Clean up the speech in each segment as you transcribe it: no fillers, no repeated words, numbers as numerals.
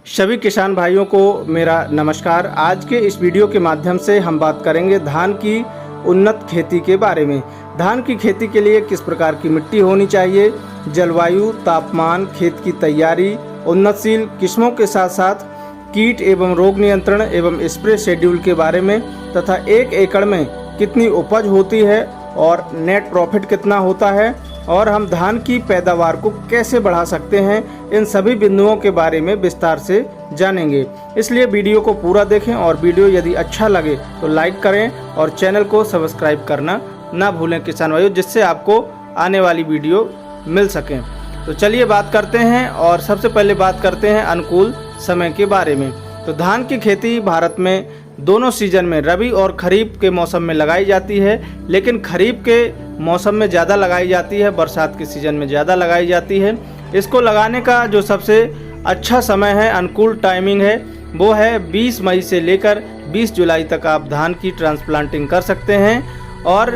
सभी किसान भाइयों को मेरा नमस्कार। आज के इस वीडियो के माध्यम से हम बात करेंगे धान की उन्नत खेती के बारे में। धान की खेती के लिए किस प्रकार की मिट्टी होनी चाहिए, जलवायु, तापमान, खेत की तैयारी, उन्नतशील किस्मों के साथ साथ कीट एवं रोग नियंत्रण एवं स्प्रे शेड्यूल के बारे में, तथा 1 एकड़ में कितनी उपज होती है और नेट प्रॉफिट कितना होता है और हम धान की पैदावार को कैसे बढ़ा सकते हैं, इन सभी बिंदुओं के बारे में विस्तार से जानेंगे। इसलिए वीडियो को पूरा देखें और वीडियो यदि अच्छा लगे तो लाइक करें और चैनल को सब्सक्राइब करना ना भूलें किसान भाइयों, जिससे आपको आने वाली वीडियो मिल सकें। तो चलिए बात करते हैं और सबसे पहले बात करते हैं अनुकूल समय के बारे में। तो धान की खेती भारत में दोनों सीजन में रबी और खरीफ के मौसम में लगाई जाती है, लेकिन खरीफ के मौसम में ज़्यादा लगाई जाती है, बरसात के सीज़न में ज़्यादा लगाई जाती है। इसको लगाने का जो सबसे अच्छा समय है, अनुकूल टाइमिंग है, वो है 20 मई से लेकर 20 जुलाई तक आप धान की ट्रांसप्लांटिंग कर सकते हैं। और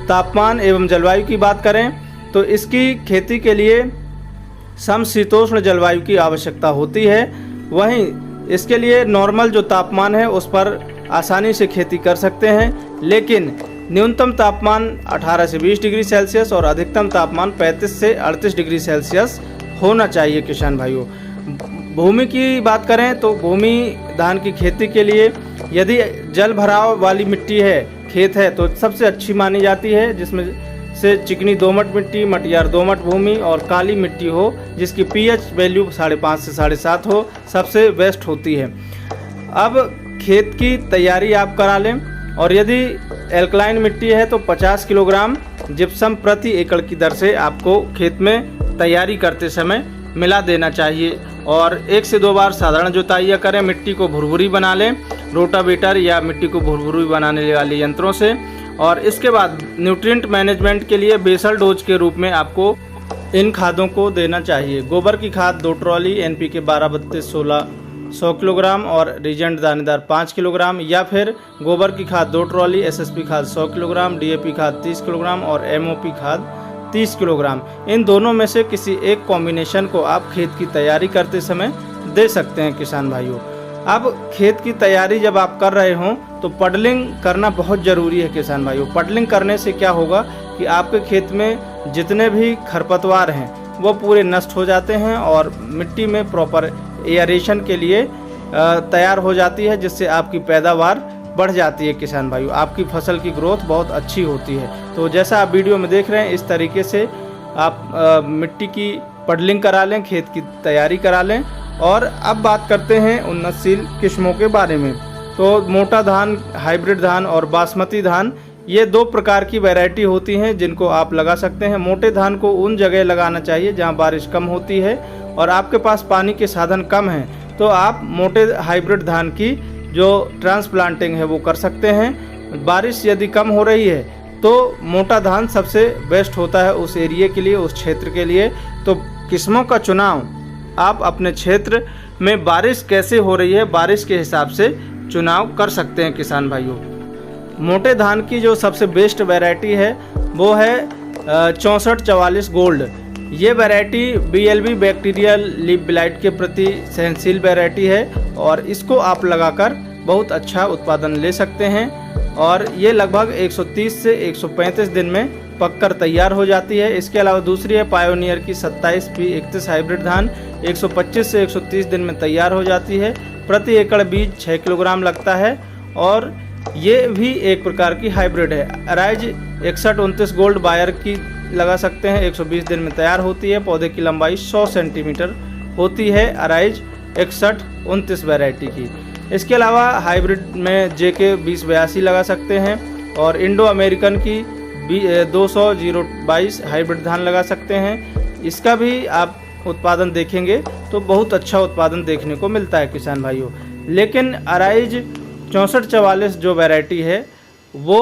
तापमान एवं जलवायु की बात करें तो इसकी खेती के लिए समशीतोष्ण जलवायु की आवश्यकता होती है। वहीं इसके लिए नॉर्मल जो तापमान है उस पर आसानी से खेती कर सकते हैं, लेकिन न्यूनतम तापमान 18 से 20 डिग्री सेल्सियस और अधिकतम तापमान 35 से 38 डिग्री सेल्सियस होना चाहिए किसान भाइयों। भूमि की बात करें तो भूमि धान की खेती के लिए यदि जल भराव वाली मिट्टी है, खेत है, तो सबसे अच्छी मानी जाती है, जिसमें से चिकनी दोमट मिट्टी, मटियार दोमट भूमि और काली मिट्टी हो जिसकी पीएच वैल्यू 5.5 से 7.5 हो, सबसे बेस्ट होती है। अब खेत की तैयारी आप करा लें और यदि एल्कलाइन मिट्टी है तो 50 किलोग्राम जिप्सम प्रति एकड़ की दर से आपको खेत में तैयारी करते समय मिला देना चाहिए। और 1 से 2 बार साधारण जुताइयाँ करें, मिट्टी को भुरभुरी बना लें रोटावेटर या मिट्टी को भुरभुरी बनाने वाले यंत्रों से। और इसके बाद न्यूट्रिएंट मैनेजमेंट के लिए बेसल डोज के रूप में आपको इन खादों को देना चाहिए। गोबर की खाद 2 ट्रॉली, एनपीके 12-32-16 100 किलोग्राम और रीजेंट दानेदार 5 किलोग्राम, या फिर गोबर की खाद 2 ट्रॉली, एसएसपी खाद 100 किलोग्राम, डीएपी खाद 30 किलोग्राम और एमओपी खाद 30 किलोग्राम। इन दोनों में से किसी एक कॉम्बिनेशन को आप खेत की तैयारी करते समय दे सकते हैं किसान भाइयों। अब खेत की तैयारी जब आप कर रहे हों तो पडलिंग करना बहुत ज़रूरी है किसान भाइयों। पडलिंग करने से क्या होगा कि आपके खेत में जितने भी खरपतवार हैं वो पूरे नष्ट हो जाते हैं और मिट्टी में प्रॉपर एयरेशन के लिए तैयार हो जाती है, जिससे आपकी पैदावार बढ़ जाती है किसान भाइयों। आपकी फसल की ग्रोथ बहुत अच्छी होती है। तो जैसा आप वीडियो में देख रहे हैं, इस तरीके से आप मिट्टी की पडलिंग करा लें, खेत की तैयारी करा लें। और अब बात करते हैं उन्नतशील किस्मों के बारे में। तो मोटा धान, हाइब्रिड धान और बासमती धान, ये 2 प्रकार की वैरायटी होती हैं जिनको आप लगा सकते हैं। मोटे धान को उन जगह लगाना चाहिए जहां बारिश कम होती है और आपके पास पानी के साधन कम हैं, तो आप मोटे हाइब्रिड धान की जो ट्रांसप्लांटिंग है वो कर सकते हैं। बारिश यदि कम हो रही है तो मोटा धान सबसे बेस्ट होता है उस एरिया के लिए, उस क्षेत्र के लिए। तो किस्मों का चुनाव आप अपने क्षेत्र में बारिश कैसे हो रही है, बारिश के हिसाब से चुनाव कर सकते हैं किसान भाइयों। मोटे धान की जो सबसे बेस्ट वैरायटी है वो है 6444 गोल्ड। ये variety BLB bacterial leaf blight के प्रति सहनशील वैरायटी है और इसको आप लगाकर बहुत अच्छा उत्पादन ले सकते हैं। और ये लगभग 130 से 135 दिन में पककर तैयार हो जाती है। इसके अलावा दूसरी है पायोनियर की 27P31 हाइब्रिड धान, 125 से 130 दिन में तैयार हो जाती है। प्रति एकड़ बीज 6 किलोग्राम लगता है और ये भी एक प्रकार की हाइब्रिड है। अराइज 6129 गोल्ड बायर की लगा सकते हैं, 120 दिन में तैयार होती है। पौधे की लंबाई 100 सेंटीमीटर होती है अराइज 6129 वैरायटी की। इसके अलावा हाइब्रिड में JK 2082 लगा सकते हैं और इंडो अमेरिकन की 200-022 हाइब्रिड धान लगा सकते हैं। इसका भी आप उत्पादन देखेंगे तो बहुत अच्छा उत्पादन देखने को मिलता है किसान भाइयों। लेकिन अराइज 6444 जो वैरायटी है वो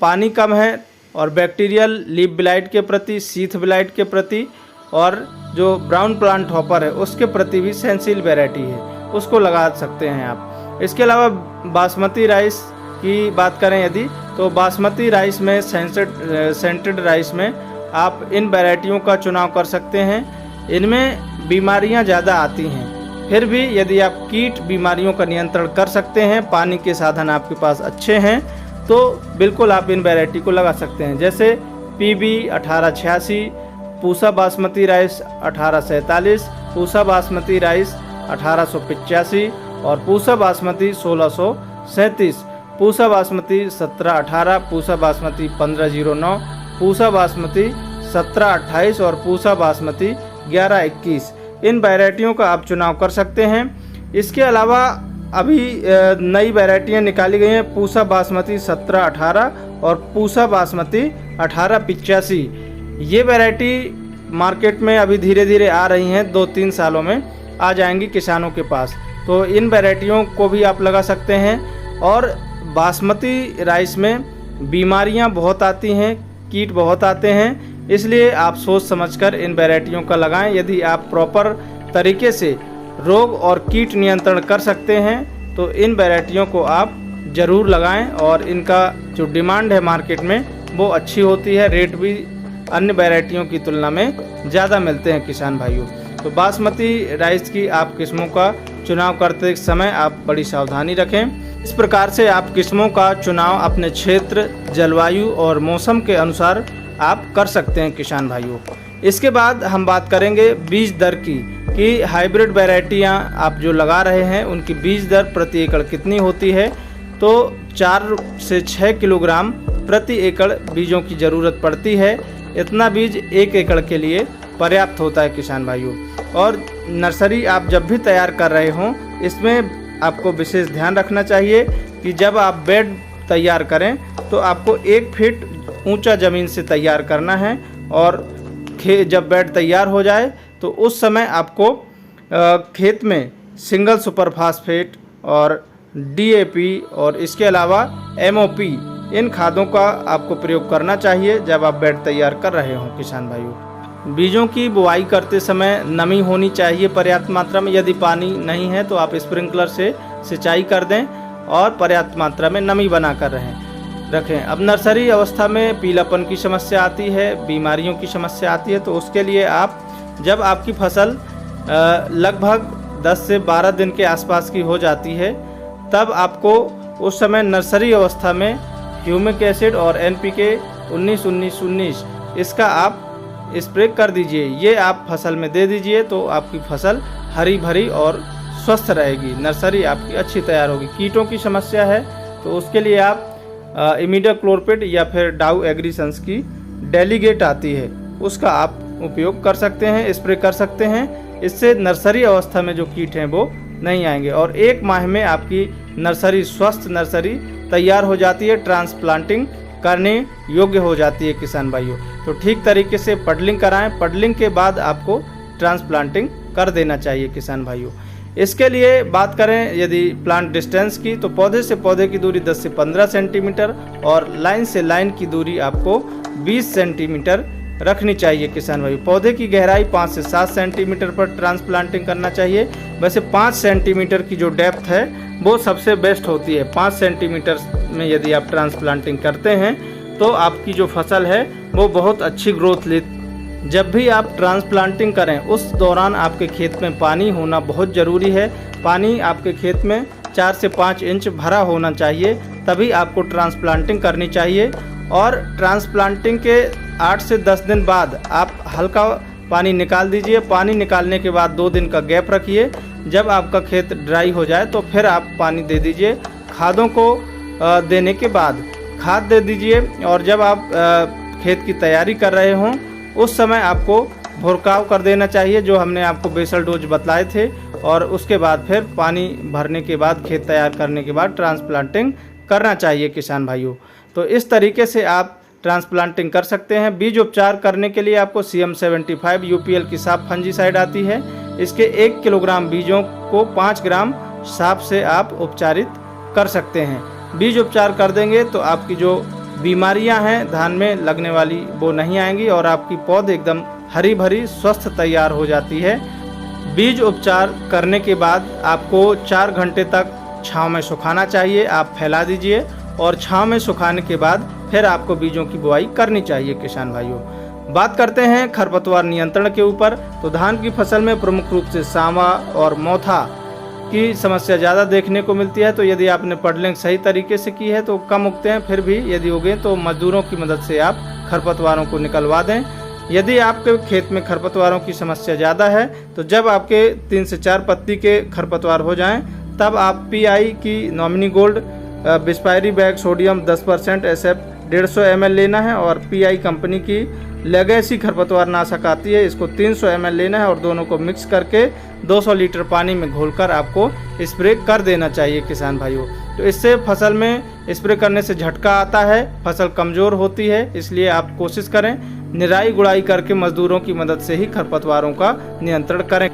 पानी कम है और बैक्टीरियल लीफ ब्लाइट के प्रति, सीथ ब्लाइट के प्रति और जो ब्राउन प्लांट हॉपर है उसके प्रति भी सहनशील वैरायटी है, उसको लगा सकते हैं आप। इसके अलावा बासमती राइस की बात करें यदि, तो बासमती राइस में सेंटेड राइस में आप इन वैरायटियों का चुनाव कर सकते हैं। इनमें बीमारियां ज़्यादा आती हैं फिर भी यदि आप कीट बीमारियों का नियंत्रण कर सकते हैं, पानी के साधन आपके पास अच्छे हैं, तो बिल्कुल आप इन वैरायटी को लगा सकते हैं। जैसे PB 1886, Pusa basmati rice 1847, Pusa basmati rice 1885 और पूसा बासमती 1637, पूसा बासमती 1718, पूसा बासमती 1509, पूसा बासमती 1728 और पूसा बासमती 1121। इन वैरायटियों का आप चुनाव कर सकते हैं। इसके अलावा अभी नई वैरायटियाँ निकाली गई हैं, पूसा बासमती 1718 और पूसा बासमती 1885। ये वैरायटी मार्केट में अभी धीरे धीरे आ रही हैं, 2-3 सालों में आ जाएंगी किसानों के पास। तो इन वैरायटियों को भी आप लगा सकते हैं। और बासमती राइस में बीमारियां बहुत आती हैं, कीट बहुत आते हैं, इसलिए आप सोच समझकर इन वैरायटियों का लगाएं। यदि आप प्रॉपर तरीके से रोग और कीट नियंत्रण कर सकते हैं तो इन वैरायटियों को आप ज़रूर लगाएं और इनका जो डिमांड है मार्केट में वो अच्छी होती है, रेट भी अन्य वैरायटियों की तुलना में ज़्यादा मिलते हैं किसान भाइयों। तो बासमती राइस की आप किस्मों का चुनाव करते समय आप बड़ी सावधानी रखें। इस प्रकार से आप किस्मों का चुनाव अपने क्षेत्र, जलवायु और मौसम के अनुसार आप कर सकते हैं किसान भाइयों। इसके बाद हम बात करेंगे बीज दर की कि हाइब्रिड वैरायटियां आप जो लगा रहे हैं उनकी बीज दर प्रति एकड़ कितनी होती है। तो 4 से 6 किलोग्राम प्रति एकड़ बीजों की ज़रूरत पड़ती है। इतना बीज 1 एकड़ के लिए पर्याप्त होता है किसान भाइयों। और नर्सरी आप जब भी तैयार कर रहे हों, इसमें आपको विशेष ध्यान रखना चाहिए कि जब आप बेड तैयार करें तो आपको 1 फीट ऊंचा ज़मीन से तैयार करना है। और जब बेड तैयार हो जाए तो उस समय आपको खेत में सिंगल सुपर फास्फेट और DAP और इसके अलावा MOP इन खादों का आपको प्रयोग करना चाहिए जब आप बेड तैयार कर रहे हों किसान भाइयों। बीजों की बुआई करते समय नमी होनी चाहिए पर्याप्त मात्रा में। यदि पानी नहीं है तो आप स्प्रिंकलर से सिंचाई कर दें और पर्याप्त मात्रा में नमी बना कर रखें। अब नर्सरी अवस्था में पीलापन की समस्या आती है, बीमारियों की समस्या आती है, तो उसके लिए आप जब आपकी फसल लगभग 10 से 12 दिन के आसपास की हो जाती है, तब आपको उस समय नर्सरी अवस्था में ह्यूमिक एसिड और NPK 19-19-19 इसका आप स्प्रे कर दीजिए। ये आप फसल में दे दीजिए तो आपकी फसल हरी भरी और स्वस्थ रहेगी, नर्सरी आपकी अच्छी तैयार होगी। कीटों की समस्या है तो उसके लिए आप इमिडाक्लोरपिड या फिर डाउ एग्रीसंस की डेलीगेट आती है, उसका आप उपयोग कर सकते हैं, स्प्रे कर सकते हैं। इससे नर्सरी अवस्था में जो कीट हैं वो नहीं आएंगे और 1 माह में आपकी नर्सरी स्वस्थ नर्सरी तैयार हो जाती है, ट्रांसप्लांटिंग करने योग्य हो जाती है किसान भाइयों। तो ठीक तरीके से पडलिंग कराएं, पडलिंग के बाद आपको ट्रांसप्लांटिंग कर देना चाहिए किसान भाइयों। इसके लिए बात करें यदि प्लांट डिस्टेंस की, तो पौधे से पौधे की दूरी 10 से 15 सेंटीमीटर और लाइन से लाइन की दूरी आपको 20 सेंटीमीटर रखनी चाहिए किसान भाई। पौधे की गहराई 5 से 7 सेंटीमीटर पर ट्रांसप्लांटिंग करना चाहिए। वैसे 5 सेंटीमीटर की जो डेप्थ है वो सबसे बेस्ट होती है। 5 सेंटीमीटर में यदि आप ट्रांसप्लांटिंग करते हैं तो आपकी जो फसल है वो बहुत अच्छी ग्रोथ ले। जब भी आप ट्रांसप्लांटिंग करें उस दौरान आपके खेत में पानी होना बहुत ज़रूरी है। पानी आपके खेत में 4 से 5 इंच भरा होना चाहिए, तभी आपको ट्रांसप्लांटिंग करनी चाहिए। और ट्रांसप्लांटिंग के 8 से 10 दिन बाद आप हल्का पानी निकाल दीजिए। पानी निकालने के बाद 2 दिन का गैप रखिए। जब आपका खेत ड्राई हो जाए तो फिर आप पानी दे दीजिए। खादों को देने के बाद खाद दे दीजिए। और जब आप खेत की तैयारी कर रहे हों उस समय आपको भुरकाव कर देना चाहिए, जो हमने आपको बेसल डोज बतलाए थे। और उसके बाद फिर पानी भरने के बाद, खेत तैयार करने के बाद ट्रांसप्लांटिंग करना चाहिए किसान भाइयों। तो इस तरीके से आप ट्रांसप्लांटिंग कर सकते हैं। बीज उपचार करने के लिए आपको CM75 UPL की साफ फंजीसाइड आती है। इसके 1 किलोग्राम बीजों को 5 ग्राम साफ से आप उपचारित कर सकते हैं। बीज उपचार कर देंगे तो आपकी जो बीमारियां हैं धान में लगने वाली वो नहीं आएंगी और आपकी पौध एकदम हरी भरी स्वस्थ तैयार हो जाती है। बीज उपचार करने के बाद आपको 4 घंटे तक छांव में सुखाना चाहिए। आप फैला दीजिए और छांव में सुखाने के बाद फिर आपको बीजों की बुआई करनी चाहिए किसान भाइयों। बात करते हैं खरपतवार नियंत्रण के ऊपर। तो धान की फसल में प्रमुख रूप से सामा और मोथा की समस्या ज़्यादा देखने को मिलती है। तो यदि आपने पडलिंग सही तरीके से की है तो कम उगते हैं, फिर भी यदि उगे तो मजदूरों की मदद से आप खरपतवारों को निकलवा दें। यदि आपके खेत में खरपतवारों की समस्या ज़्यादा है तो जब आपके 3 से 4 पत्ती के खरपतवार हो जाएं तब आप पीआई की नॉमिनी गोल्ड बिस्पायरी बैग सोडियम 10% SF 150 ml लेना है, और पीआई कंपनी की लेगेसी खरपतवार नाशक आती है, इसको 300 ml लेना है और दोनों को मिक्स करके 200 लीटर पानी में घोलकर आपको स्प्रे कर देना चाहिए किसान भाइयों। तो इससे फसल में स्प्रे करने से झटका आता है, फसल कमज़ोर होती है, इसलिए आप कोशिश करें निराई गुड़ाई करके मजदूरों की मदद से ही खरपतवारों का नियंत्रण करें।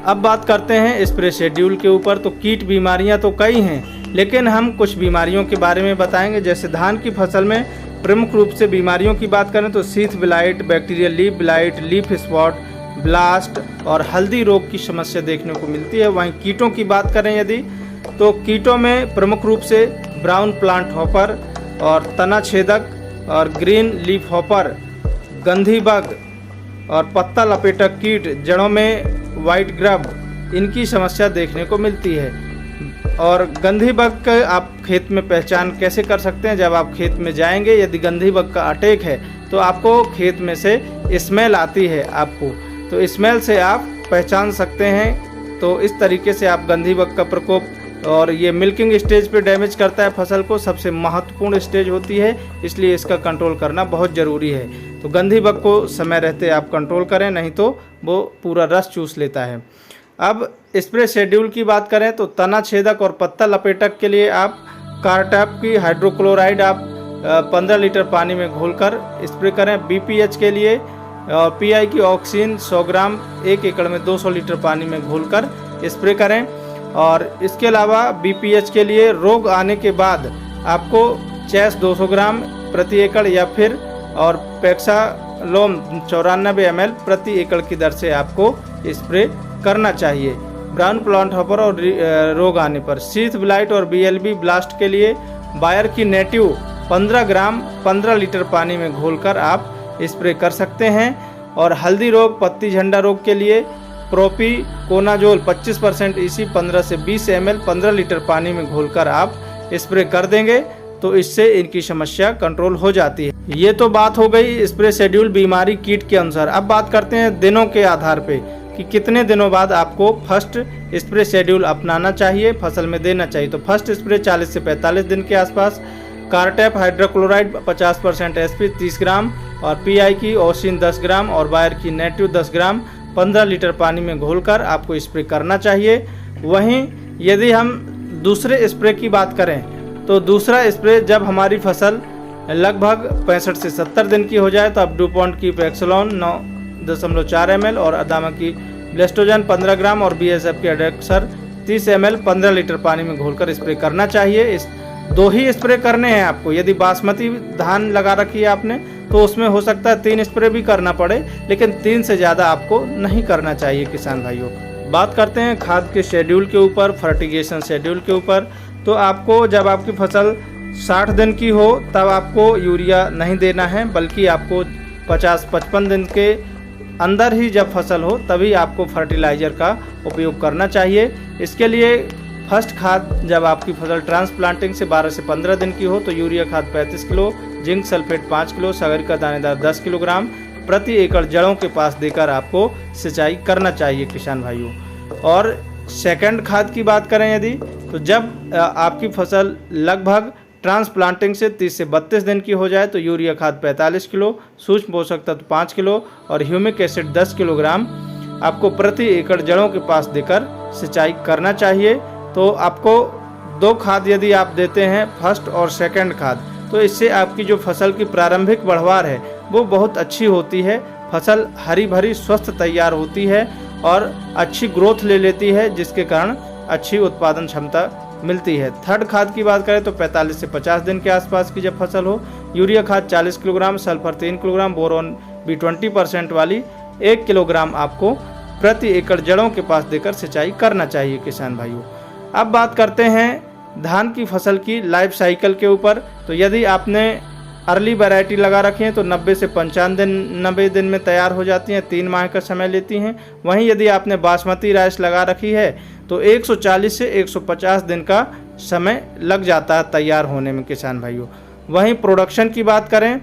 अब बात करते हैं स्प्रे शेड्यूल के ऊपर। तो कीट बीमारियां तो कई हैं, लेकिन हम कुछ बीमारियों के बारे में बताएंगे। जैसे धान की फसल में प्रमुख रूप से बीमारियों की बात करें तो sheath blight, bacterial leaf blight, leaf spot, blast और हल्दी रोग की समस्या देखने को मिलती है। वहीं कीटों की बात करें यदि, तो कीटों में प्रमुख रूप से ब्राउन प्लांट हॉपर और तना छेदक और ग्रीन लीफ हॉपर, गंधी बग और पत्ता लपेटक कीट, जड़ों में वाइट ग्रब, इनकी समस्या देखने को मिलती है। और गंधी बग का आप खेत में पहचान कैसे कर सकते हैं? जब आप खेत में जाएंगे, यदि गंधी बग का अटैक है तो आपको खेत में से स्मेल आती है आपको, तो स्मेल से आप पहचान सकते हैं। तो इस तरीके से आप गंधी बग का प्रकोप, और ये मिल्किंग स्टेज पे डैमेज करता है फसल को, सबसे महत्वपूर्ण स्टेज होती है, इसलिए इसका कंट्रोल करना बहुत ज़रूरी है। तो गंधी बग को समय रहते आप कंट्रोल करें, नहीं तो वो पूरा रस चूस लेता है। अब स्प्रे शेड्यूल की बात करें तो तना छेदक और पत्ता लपेटक के लिए आप कार्टैप की हाइड्रोक्लोराइड आप 15 लीटर पानी में घोलकर स्प्रे करें। BPH के लिए PI की ऑक्सीन 100 ग्राम 1 एकड़ में 200 लीटर पानी में घोलकर स्प्रे करें। और इसके अलावा BPH के लिए रोग आने के बाद आपको चैस 200 ग्राम प्रति एकड़ या फिर और पेक्सालोम 94 ml प्रति एकड़ की दर से आपको स्प्रे करना चाहिए ब्राउन प्लांट हॉपर और रोग आने पर। सीथ ब्लाइट और BLB ब्लास्ट के लिए बायर की नेटिव 15 ग्राम 15 लीटर पानी में घोलकर आप स्प्रे कर सकते हैं। और हल्दी रोग, पत्ती झंडा रोग के लिए प्रोपिकोनाजोल 25% EC 15 से 20 ml 15 लीटर पानी में घोलकर आप स्प्रे कर देंगे, तो इससे इनकी समस्या कंट्रोल हो जाती है। ये तो बात हो गई स्प्रे शेड्यूल बीमारी कीट के अनुसार। अब बात करते हैं दिनों के आधार पे कि कितने दिनों बाद आपको फर्स्ट स्प्रे शेड्यूल अपनाना चाहिए, फसल में देना चाहिए। तो फर्स्ट स्प्रे 40 से 45 दिन के आसपास, कार्टैप हाइड्रोक्लोराइड 50% SP 30 ग्राम और PI की ऑक्सीन 10 ग्राम और बायर की नेटिव 10 ग्राम 15 लीटर पानी में घोलकर आपको स्प्रे करना चाहिए। वहीं यदि हम दूसरे स्प्रे की बात करें तो दूसरा स्प्रे जब हमारी फसल लगभग 65 से 70 दिन की हो जाए तो आप डुपॉन्ट की पेक्सलॉन 9.4 ml और अदामा की ब्लेस्टोजन 15 ग्राम और BSF की एडेक्सर 30 ml 15 लीटर पानी में घोलकर स्प्रे करना चाहिए। इस 2 ही स्प्रे करने हैं आपको। यदि बासमती धान लगा रखी है आपने तो उसमें हो सकता है 3 स्प्रे भी करना पड़े, लेकिन 3 से ज़्यादा आपको नहीं करना चाहिए किसान भाइयों। बात करते हैं खाद के शेड्यूल के ऊपर, फर्टिगेशन शेड्यूल के ऊपर। तो आपको जब आपकी फसल 60 दिन की हो तब आपको यूरिया नहीं देना है, बल्कि आपको 50-55 दिन के अंदर ही जब फसल हो तभी आपको फर्टिलाइज़र का उपयोग करना चाहिए। इसके लिए फर्स्ट खाद जब आपकी फसल ट्रांसप्लांटिंग से 12 से 15 दिन की हो तो यूरिया खाद 35 किलो, जिंक सल्फेट 5 किलो, सागर का दानेदार 10 किलोग्राम प्रति एकड़ जड़ों के पास देकर आपको सिंचाई करना चाहिए किसान भाइयों। और सेकंड खाद की बात करें यदि, तो जब आपकी फसल लगभग ट्रांसप्लांटिंग से 30 से 32 दिन की हो जाए तो यूरिया खाद 45 किलो, सूक्ष्म पोषक तत्व 5 किलो और ह्यूमिक एसिड 10 किलोग्राम आपको प्रति एकड़ जड़ों के पास देकर सिंचाई करना चाहिए। तो आपको 2 खाद यदि आप देते हैं, फर्स्ट और सेकंड खाद, तो इससे आपकी जो फसल की प्रारंभिक बढ़वार है वो बहुत अच्छी होती है। फसल हरी भरी स्वस्थ तैयार होती है और अच्छी ग्रोथ ले लेती है, जिसके कारण अच्छी उत्पादन क्षमता मिलती है। थर्ड खाद की बात करें तो 45 से 50 दिन के आसपास की जब फसल हो, यूरिया खाद 40 किलोग्राम, सल्फर 3 किलोग्राम, बोरोन भी 20% वाली 1 किलोग्राम आपको प्रति एकड़ जड़ों के पास देकर सिंचाई करना चाहिए किसान भाइयों। अब बात करते हैं धान की फसल की लाइफ साइकिल के ऊपर। तो यदि आपने अर्ली वैरायटी लगा रखी हैं तो 90 से 95 दिन में तैयार हो जाती हैं, 3 माह का समय लेती हैं। वहीं यदि आपने बासमती राइस लगा रखी है तो 140 से 150 दिन का समय लग जाता है तैयार होने में किसान भाइयों। वहीं प्रोडक्शन की बात करें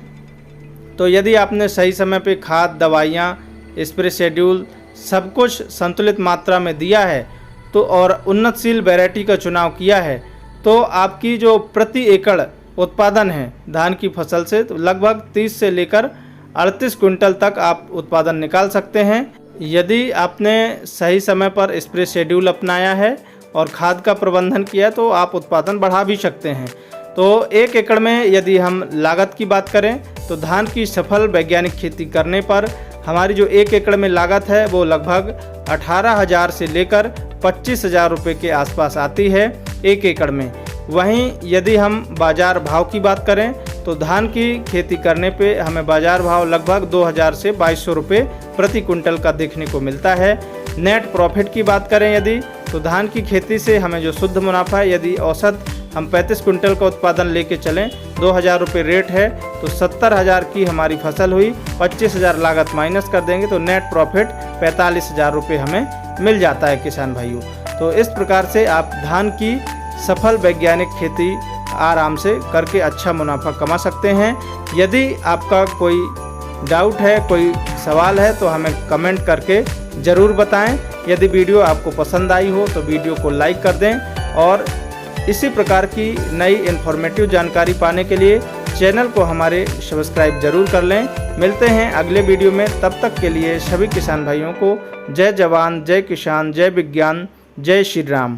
तो यदि आपने सही समय पे खाद, दवाइयाँ, स्प्रे शेड्यूल सब कुछ संतुलित मात्रा में दिया है तो और उन्नतशील वैरायटी का चुनाव किया है तो आपकी जो प्रति एकड़ उत्पादन है धान की फसल से तो लगभग 30 से लेकर 38 क्विंटल तक आप उत्पादन निकाल सकते हैं। यदि आपने सही समय पर स्प्रे शेड्यूल अपनाया है और खाद का प्रबंधन किया तो आप उत्पादन बढ़ा भी सकते हैं। तो 1 एकड़ में यदि हम लागत की बात करें तो धान की सफल वैज्ञानिक खेती करने पर हमारी जो 1 एकड़ में लागत है वो लगभग 18,000 से लेकर 25,000 रुपये के आसपास आती है 1 एकड़ में। वहीं यदि हम बाज़ार भाव की बात करें तो धान की खेती करने पे हमें बाज़ार भाव लगभग 2,000 से 2,200 रुपये प्रति कुंटल का देखने को मिलता है। नेट प्रॉफिट की बात करें यदि तो धान की खेती से हमें जो शुद्ध मुनाफा है, यदि औसत हम 35 कुंटल का उत्पादन लेके चलें, 2,000 रुपये रेट है तो 70,000 की हमारी फसल हुई, 25,000 लागत माइनस कर देंगे तो नेट प्रॉफिट 45,000 रुपये हमें मिल जाता है किसान भाइयों। तो इस प्रकार से आप धान की सफल वैज्ञानिक खेती आराम से करके अच्छा मुनाफा कमा सकते हैं। यदि आपका कोई डाउट है, कोई सवाल है तो हमें कमेंट करके ज़रूर बताएं। यदि वीडियो आपको पसंद आई हो तो वीडियो को लाइक कर दें और इसी प्रकार की नई इन्फॉर्मेटिव जानकारी पाने के लिए चैनल को हमारे सब्सक्राइब जरूर कर लें। मिलते हैं अगले वीडियो में, तब तक के लिए सभी किसान भाइयों को जय जवान, जय किसान, जय विज्ञान, जय श्री राम।